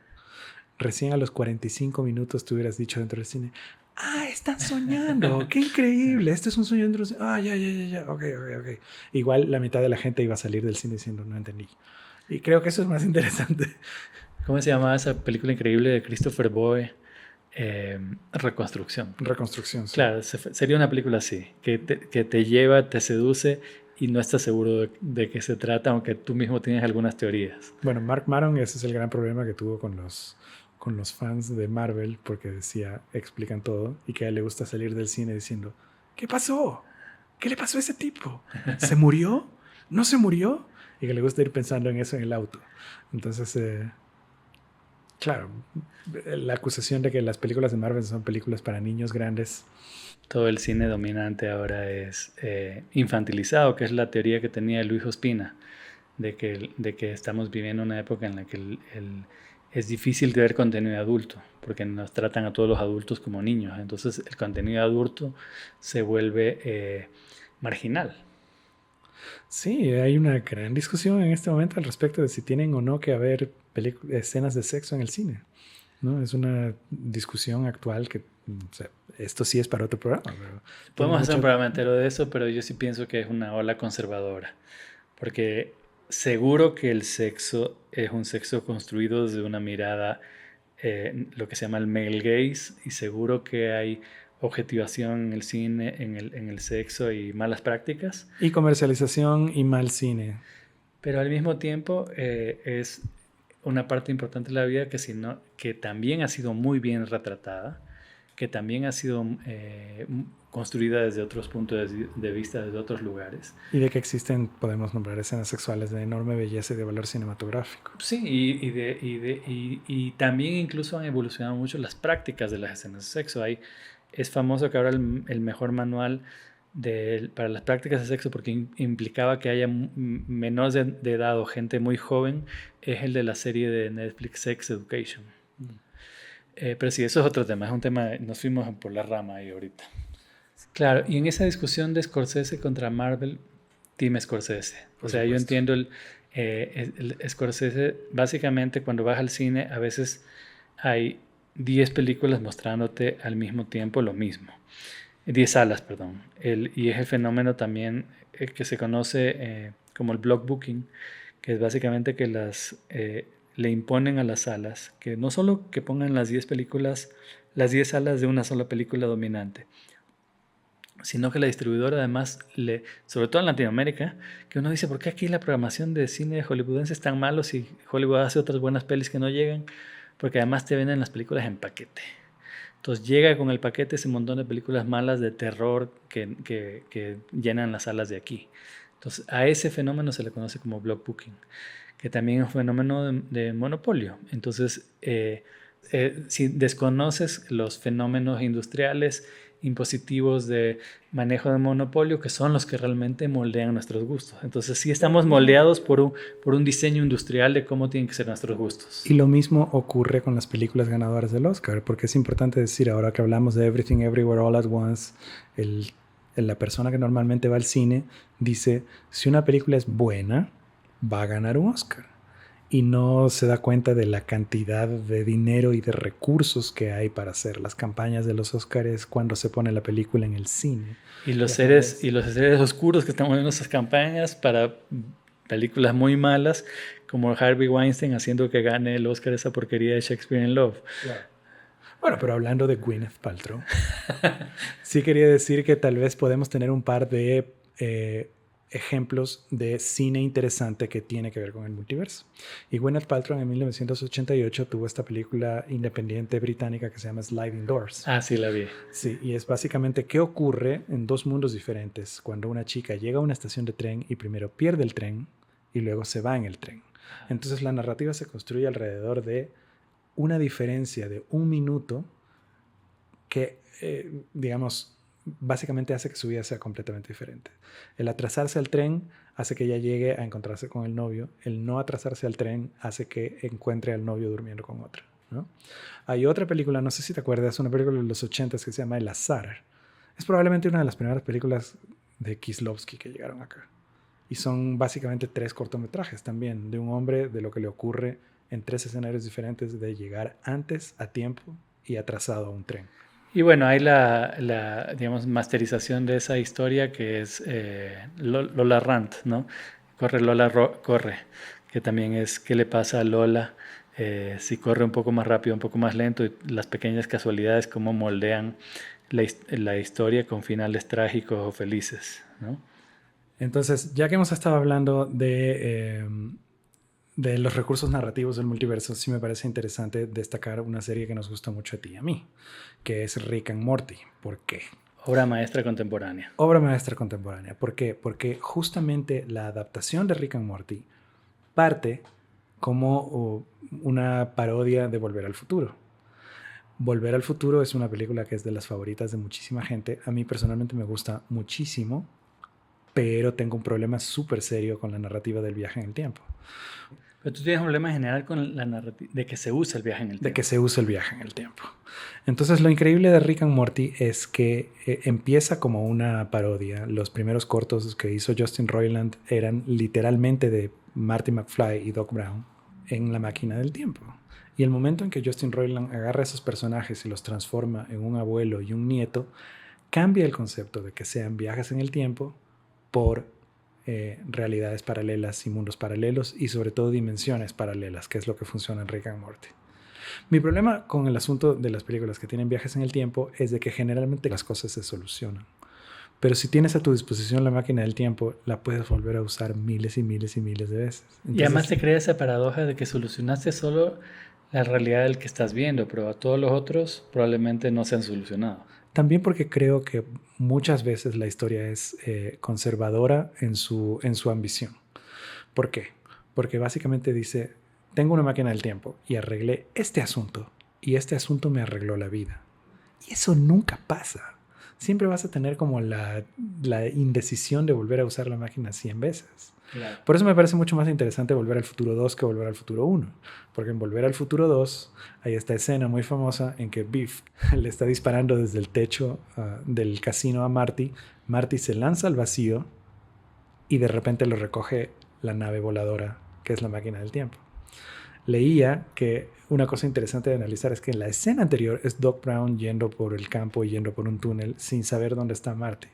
recién a los 45 minutos te hubieras dicho dentro del cine, ¡ah, están soñando! ¡Qué increíble! Este es un sueño dentro del cine. ¡Ah, ya! Ok. Igual la mitad de la gente iba a salir del cine diciendo, no entendí. Y creo que eso es más interesante. ¿Cómo se llamaba esa película increíble de Christopher Boy? Reconstrucción. Reconstrucción, sí. Claro, sería una película así, que te lleva, te seduce y no estás seguro de qué se trata, aunque tú mismo tienes algunas teorías. Bueno, Mark Maron, ese es el gran problema que tuvo con los fans de Marvel, porque decía, explican todo, y que a él le gusta salir del cine diciendo, ¿qué pasó? ¿Qué le pasó a ese tipo? ¿Se murió? ¿No se murió? Y que le gusta ir pensando en eso en el auto. Entonces, claro, la acusación de que las películas de Marvel son películas para niños grandes. Todo el cine dominante ahora es infantilizado, que es la teoría que tenía Luis Ospina, de que estamos viviendo una época en la que es difícil ver contenido adulto, porque nos tratan a todos los adultos como niños. Entonces el contenido adulto se vuelve marginal. Sí, hay una gran discusión en este momento al respecto de si tienen o no que haber escenas de sexo en el cine. ¿no? Es una discusión actual que, o sea, esto sí es para otro programa. Pero Podemos hacer un programa entero de eso, pero yo sí pienso que es una ola conservadora, porque seguro que el sexo es un sexo construido desde una mirada, lo que se llama el male gaze, y seguro que hay objetivación en el cine, en el sexo y malas prácticas, Y comercialización y mal cine. pero al mismo tiempo es una parte importante de la vida que también ha sido muy bien retratada, que también ha sido construida desde otros puntos de vista, desde otros lugares. Y de que existen, podemos nombrar escenas sexuales de enorme belleza y de valor cinematográfico. Sí, y también incluso han evolucionado mucho las prácticas de las escenas de sexo. Es famoso que ahora el mejor manual para las prácticas de sexo, porque implicaba que haya menores de edad o gente muy joven, es el de la serie de Netflix Sex Education. Pero sí, eso es otro tema, es un tema, nos fuimos por la rama ahí ahorita. Claro, y en esa discusión de Scorsese contra Marvel, Team Scorsese. O sea, yo entiendo el Scorsese, básicamente cuando vas al cine, a veces hay 10 películas mostrándote al mismo tiempo lo mismo. 10 salas, perdón. Y es el fenómeno también que se conoce como el block booking, que es básicamente que le imponen a las salas que no solo que pongan las 10 películas, las 10 salas de una sola película dominante, sino que la distribuidora además, sobre todo en Latinoamérica, que uno dice, ¿por qué aquí la programación de cine hollywoodense es tan malo si Hollywood hace otras buenas pelis que no llegan? Porque además te venden las películas en paquete. Entonces llega con el paquete ese montón de películas malas de terror que llenan las salas de aquí. Entonces a ese fenómeno se le conoce como block booking, que también es un fenómeno de monopolio. Entonces, si desconoces los fenómenos industriales impositivos de manejo de monopolio, que son los que realmente moldean nuestros gustos. Entonces sí estamos moldeados por un diseño industrial de cómo tienen que ser nuestros gustos. Y lo mismo ocurre con las películas ganadoras del Oscar, porque es importante decir, ahora que hablamos de Everything Everywhere All at Once, la persona que normalmente va al cine dice, si una película es buena, va a ganar un Oscar. Y no se da cuenta de la cantidad de dinero y de recursos que hay para hacer las campañas de los Oscars cuando se pone la película en el cine. Y los seres oscuros que están poniendo esas campañas para películas muy malas, como Harvey Weinstein haciendo que gane el Oscar esa porquería de Shakespeare in Love. Claro. Bueno, pero hablando de Gwyneth Paltrow, sí quería decir que tal vez podemos tener un par de ejemplos de cine interesante que tiene que ver con el multiverso. Y Gwyneth Paltrow en 1988 tuvo esta película independiente británica que se llama Sliding Doors. Ah, sí, la vi. Sí, y es básicamente qué ocurre en dos mundos diferentes cuando una chica llega a una estación de tren y primero pierde el tren y luego se va en el tren. Entonces la narrativa se construye alrededor de una diferencia de un minuto que, digamos, básicamente hace que su vida sea completamente diferente. El atrasarse al tren hace que ella llegue a encontrarse con el novio. El no atrasarse al tren hace que encuentre al novio durmiendo con otra, ¿no? Hay otra película, no sé si te acuerdas, una película de los 80s que se llama El Azar. Es probablemente una de las primeras películas de Kieslowski que llegaron acá. Y son básicamente 3 cortometrajes también de un hombre, de lo que le ocurre en 3 escenarios diferentes de llegar antes, a tiempo y atrasado a un tren. Y bueno, hay la digamos, masterización de esa historia que es Lola Rant, ¿no? Corre Lola, corre, que también es qué le pasa a Lola si corre un poco más rápido, un poco más lento, y las pequeñas casualidades, cómo moldean la historia con finales trágicos o felices, ¿no? Entonces, ya que hemos estado hablando de los recursos narrativos del multiverso, sí me parece interesante destacar una serie que nos gusta mucho a ti y a mí, que es Rick and Morty. ¿Por qué? Obra maestra contemporánea. Obra maestra contemporánea. ¿Por qué? Porque justamente la adaptación de Rick and Morty parte como una parodia de Volver al Futuro. Volver al Futuro es una película que es de las favoritas de muchísima gente. A mí personalmente me gusta muchísimo, pero tengo un problema súper serio con la narrativa del viaje en el tiempo. Pero tú tienes un problema en general con la narrativa de que se usa el viaje en el tiempo. De que se usa el viaje en el tiempo. Entonces, lo increíble de Rick and Morty es que empieza como una parodia. Los primeros cortos que hizo Justin Roiland eran literalmente de Marty McFly y Doc Brown. en la máquina del tiempo. Y el momento en que Justin Roiland agarra esos personajes y los transforma en un abuelo y un nieto, cambia el concepto de que sean viajes en el tiempo por realidades paralelas y mundos paralelos y sobre todo dimensiones paralelas, que es lo que funciona en Rick and Morty. Mi problema con el asunto de las películas que tienen viajes en el tiempo es de que generalmente las cosas se solucionan. Pero si tienes a tu disposición la máquina del tiempo, la puedes volver a usar miles y miles y miles de veces. Entonces, y además te crea esa paradoja de que solucionaste solo la realidad del que estás viendo, pero a todos los otros probablemente no se han solucionado. También porque creo que muchas veces la historia es conservadora en su ambición. ¿Por qué? Porque básicamente dice, tengo una máquina del tiempo y arreglé este asunto y este asunto me arregló la vida. Y eso nunca pasa. Siempre vas a tener como la indecisión de volver a usar la máquina 100 veces. Claro. Por eso me parece mucho más interesante Volver al Futuro 2 que Volver al Futuro 1. Porque en Volver al Futuro 2 hay esta escena muy famosa en que Biff le está disparando desde el techo del casino a Marty. Marty se lanza al vacío y de repente lo recoge la nave voladora que es la máquina del tiempo. Leía que una cosa interesante de analizar es que en la escena anterior es Doc Brown yendo por el campo y yendo por un túnel sin saber dónde está Marty.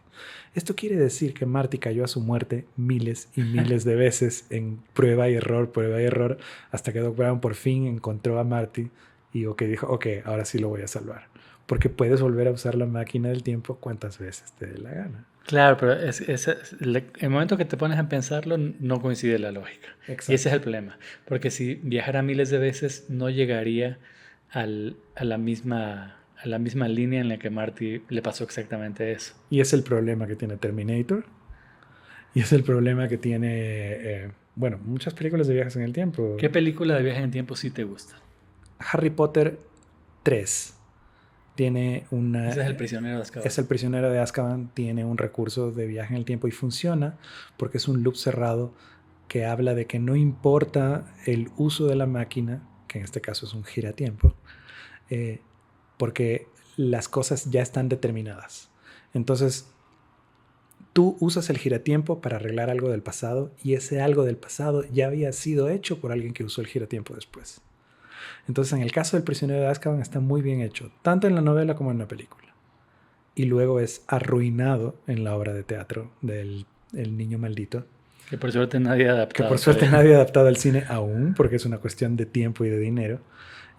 Esto quiere decir que Marty cayó a su muerte miles y miles de veces en prueba y error, hasta que Doc Brown por fin encontró a Marty y dijo, ok, ahora sí lo voy a salvar. Porque puedes volver a usar la máquina del tiempo cuantas veces te dé la gana. Claro, pero el momento que te pones a pensarlo no coincide la lógica. Exacto. Y ese es el problema. Porque si viajara miles de veces no llegaría a la misma línea en la que Marty le pasó exactamente eso. Y es el problema que tiene Terminator. Y es el problema que tiene, muchas películas de viajes en el tiempo. ¿Qué película de viaje en el tiempo sí te gusta? Harry Potter 3 tiene una... Ese es El prisionero de Azkaban. Es El prisionero de Azkaban, tiene un recurso de viaje en el tiempo y funciona porque es un loop cerrado que habla de que no importa el uso de la máquina, que en este caso es un giratiempo, porque las cosas ya están determinadas. Entonces, tú usas el giratiempo para arreglar algo del pasado y ese algo del pasado ya había sido hecho por alguien que usó el giratiempo después. Entonces, en el caso del prisionero de Azkaban está muy bien hecho, tanto en la novela como en la película. Y luego es arruinado en la obra de teatro del El Niño Maldito. Que por suerte nadie ha adaptado. Que por suerte nadie ha adaptado al cine aún, porque es una cuestión de tiempo y de dinero,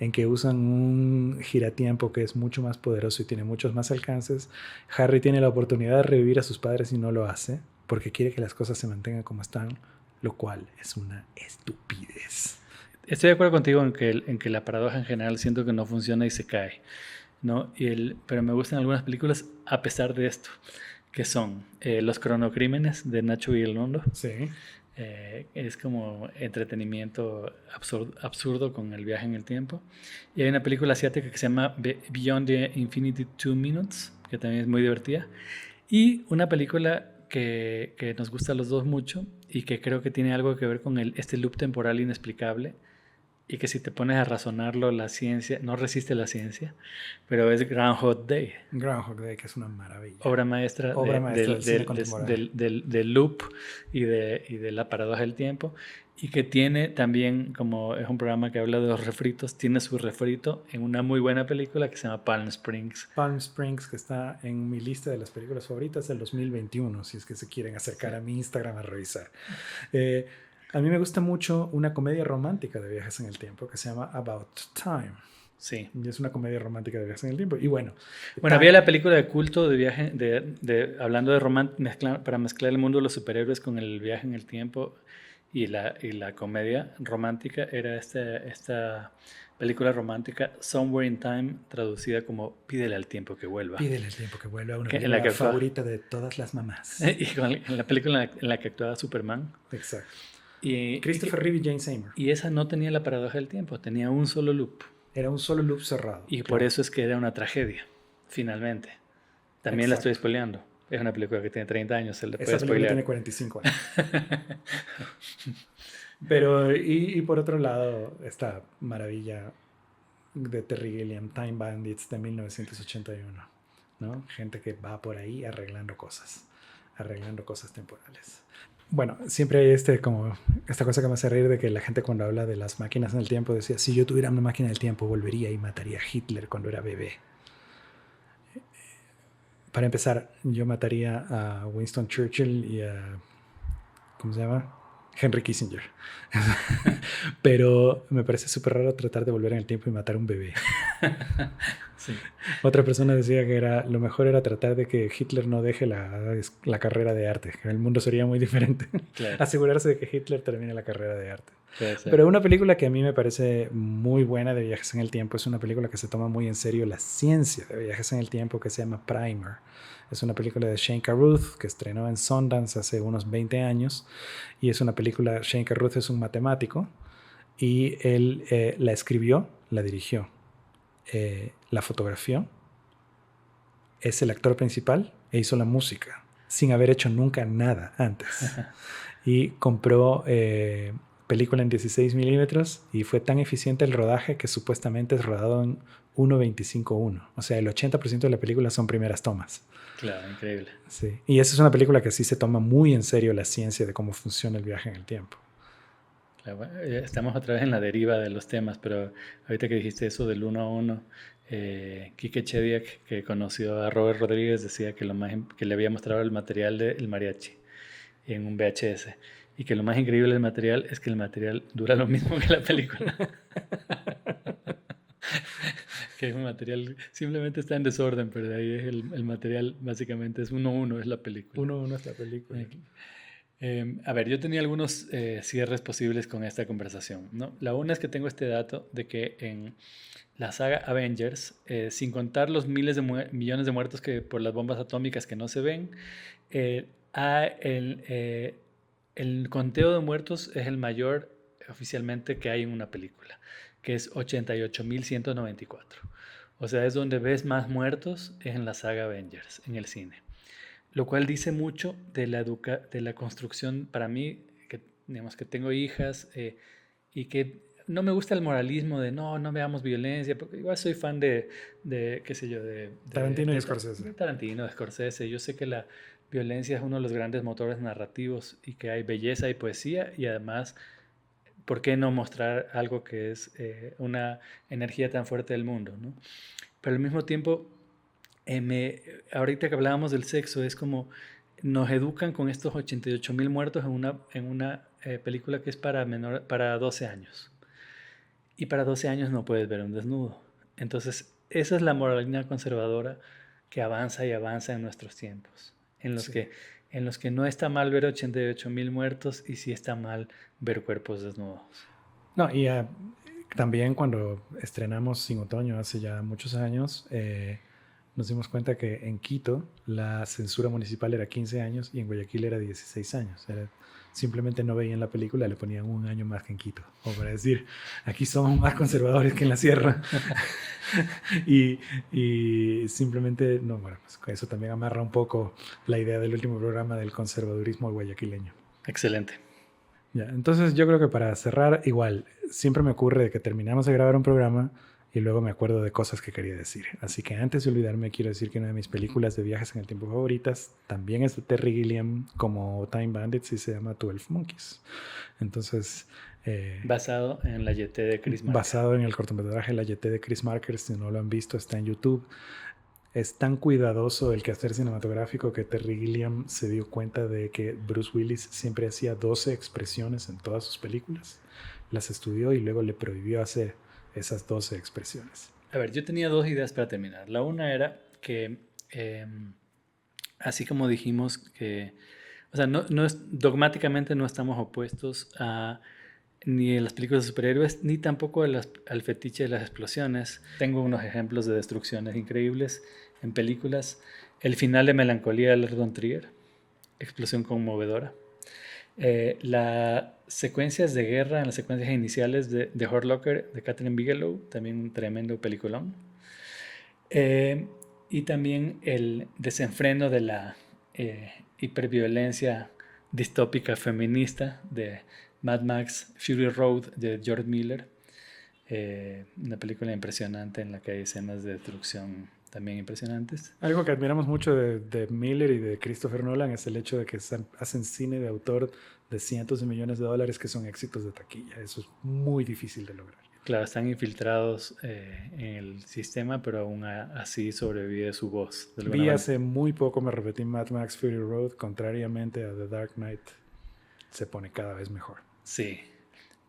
en que usan un giratiempo que es mucho más poderoso y tiene muchos más alcances. Harry tiene la oportunidad de revivir a sus padres y no lo hace, porque quiere que las cosas se mantengan como están, lo cual es una estupidez. Estoy de acuerdo contigo en que la paradoja en general siento que no funciona y se cae, ¿no? Pero me gustan algunas películas a pesar de esto, que son Los cronocrímenes de Nacho Vigalondo. Sí. Es como entretenimiento absurdo con el viaje en el tiempo. Y hay una película asiática que se llama Beyond the Infinity 2 Minutes, que también es muy divertida. Y una película que nos gusta a los dos mucho y que creo que tiene algo que ver con este loop temporal inexplicable, y que si te pones a razonarlo, la ciencia no resiste la ciencia, pero es Groundhog Day. Groundhog Day, que es una maravilla. Obra maestra, del loop y de la paradoja del tiempo, y que tiene también, como es un programa que habla de los refritos, tiene su refrito en una muy buena película que se llama Palm Springs. Palm Springs, que está en mi lista de las películas favoritas del 2021, si es que se quieren acercar a mi Instagram a revisar. A mí me gusta mucho una comedia romántica de viajes en el tiempo que se llama About Time. Sí. Y es una comedia romántica de viajes en el tiempo. Y bueno, había la película de culto de viaje, hablando de para mezclar el mundo de los superhéroes con el viaje en el tiempo y la comedia romántica, era esta película romántica Somewhere in Time, traducida como Pídele al tiempo que vuelva. Pídele al tiempo que vuelva, una película favorita de todas las mamás. Y en la película en la que actuaba Superman. Exacto. Y Christopher Reeve y Jane Seymour. Y esa no tenía la paradoja del tiempo, tenía un solo loop. Era un solo loop cerrado. Y por eso es que era una tragedia, finalmente. También la estoy spoileando. Es una película que tiene 30 años, se le puede spoilear. Tiene 45 años. Pero, y por otro lado, esta maravilla de Terry Gilliam, Time Bandits de 1981, ¿no? Gente que va por ahí arreglando cosas temporales. Bueno, siempre hay esta cosa que me hace reír de que la gente cuando habla de las máquinas en el tiempo decía, si yo tuviera una máquina del tiempo volvería y mataría a Hitler cuando era bebé. Para empezar, yo mataría a Winston Churchill y a, ¿cómo se llama? Henry Kissinger. Pero me parece súper raro tratar de volver en el tiempo y matar a un bebé. Sí, Otra persona decía que lo mejor era tratar de que Hitler no deje la carrera de arte, que el mundo sería muy diferente. claro, Asegurarse de que Hitler termine la carrera de arte. puede ser. Pero una película que a mí me parece muy buena de viajes en el tiempo es una película que se toma muy en serio la ciencia de viajes en el tiempo, que se llama Primer. Es una película de Shane Carruth que estrenó en Sundance hace unos 20 años. Y es una película, Shane Carruth es un matemático y él la escribió, la dirigió, la fotografió, es el actor principal e hizo la música, sin haber hecho nunca nada antes. Y compró película en 16 milímetros y fue tan eficiente el rodaje que supuestamente es rodado en 1.25:1. O sea, el 80% de la película son primeras tomas. Claro, increíble. Sí. Y esa es una película que sí se toma muy en serio la ciencia de cómo funciona el viaje en el tiempo. Claro, bueno, estamos otra vez en la deriva de los temas, pero ahorita que dijiste eso del uno a uno, Quique Chediak, que conoció a Robert Rodríguez, decía que, que le había mostrado el material del mariachi en un VHS y que lo más increíble del material es que el material dura lo mismo que la película. Que es un material, simplemente está en desorden, pero de ahí es el material, básicamente es uno a uno, es la película. 1:1 es la película. A ver, yo tenía algunos cierres posibles con esta conversación, ¿no? La una es que tengo este dato de que en la saga Avengers, sin contar los miles de millones de muertos que por las bombas atómicas que no se ven, eh, el conteo de muertos es el mayor oficialmente que hay en una película, que es 88.194. O sea, es donde ves más muertos, es en la saga Avengers, en el cine. Lo cual dice mucho de la construcción para mí, que, digamos, que tengo hijas y que no me gusta el moralismo de no veamos violencia, porque igual soy fan qué sé yo, Tarantino y Scorsese. de Tarantino, de Scorsese. Yo sé que la violencia es uno de los grandes motores narrativos y que hay belleza y poesía y además, ¿por qué no mostrar algo que es una energía tan fuerte del mundo, ¿no? Pero al mismo tiempo ahorita que hablábamos del sexo, es como nos educan con estos 88.000 muertos en una película que es para 12 años. Y para 12 años no puedes ver un desnudo. Entonces, esa es la moralidad conservadora que avanza y avanza en nuestros tiempos, Sí. en los que no está mal ver 88.000 muertos y sí está mal ver cuerpos desnudos. No, y también cuando estrenamos Sin Otoño hace ya muchos años, nos dimos cuenta que en Quito la censura municipal era 15 años y en Guayaquil era 16 años. Simplemente no veían la película, le ponían un año más que en Quito. O para decir, aquí somos más conservadores que en la sierra. y simplemente, no, bueno, pues eso también amarra un poco la idea del último programa del conservadurismo guayaquileño. Excelente. Ya, entonces yo creo que para cerrar, igual, siempre me ocurre que terminamos de grabar un programa y luego me acuerdo de cosas que quería decir. Así que antes de olvidarme, quiero decir que una de mis películas de viajes en el tiempo favoritas también es de Terry Gilliam como Time Bandits y se llama 12 Monkeys. Entonces, Basado en la YT de Chris Marker. basado en el cortometraje La YT de Chris Marker, si no lo han visto, está en YouTube. Es tan cuidadoso el quehacer cinematográfico que Terry Gilliam se dio cuenta de que Bruce Willis siempre hacía 12 expresiones en todas sus películas. Las estudió y luego le prohibió hacer esas 12 expresiones. A ver, yo tenía dos ideas para terminar. La una era que, así como dijimos que, o sea, dogmáticamente no estamos opuestos a ni en las películas de superhéroes, ni tampoco al fetiche de las explosiones. Tengo unos ejemplos de destrucciones increíbles en películas. El final de Melancolía de Lars von Trier, explosión conmovedora. Las secuencias de guerra, en las secuencias iniciales de Hurt Locker de Catherine Bigelow, también un tremendo peliculón. Y también el desenfreno de la hiperviolencia distópica feminista de Mad Max Fury Road de George Miller. Una película impresionante en la que hay escenas de destrucción también impresionantes. Algo que admiramos mucho de Miller y de Christopher Nolan es el hecho de que hacen cine de autor de cientos de millones de dólares que son éxitos de taquilla. Eso es muy difícil de lograr. Claro, están infiltrados en el sistema, pero aún así sobrevive su voz. Vi hace muy poco, me repetí Mad Max Fury Road, contrariamente a The Dark Knight, se pone cada vez mejor. Sí,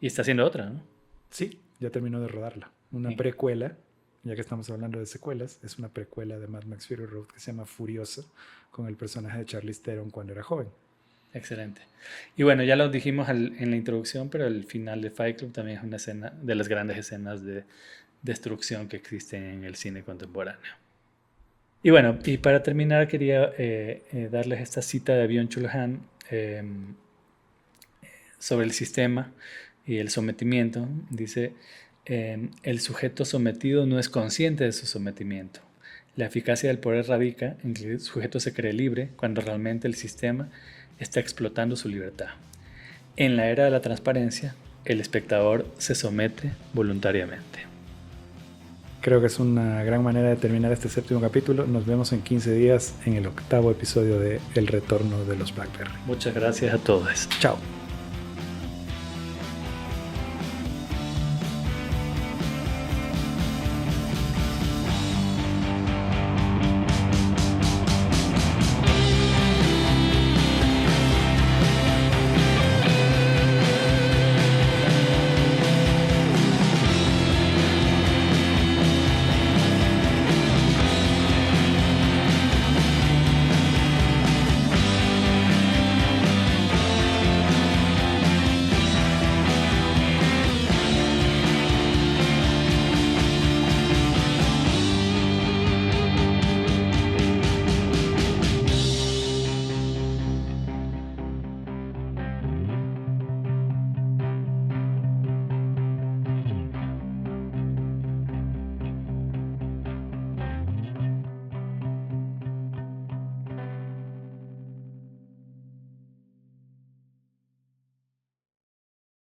y está haciendo otra, ¿no? Sí, ya terminó de rodarla. Una precuela, ya que estamos hablando de secuelas, es una precuela de Mad Max Fury Road que se llama Furiosa, con el personaje de Charlize Theron cuando era joven. Excelente. Y bueno, ya lo dijimos en la introducción, pero el final de Fight Club también es una escena de las grandes escenas de destrucción que existen en el cine contemporáneo. Y bueno, y para terminar quería darles esta cita de Byung-Chul Han sobre el sistema y el sometimiento. Dice, el sujeto sometido no es consciente de su sometimiento. La eficacia del poder radica en que el sujeto se cree libre cuando realmente el sistema está explotando su libertad. En la era de la transparencia, el espectador se somete voluntariamente. Creo que es una gran manera de terminar este 7º capítulo. Nos vemos en 15 días en el 8º episodio de El Retorno de los Blackberry. Muchas gracias a todos. Chao.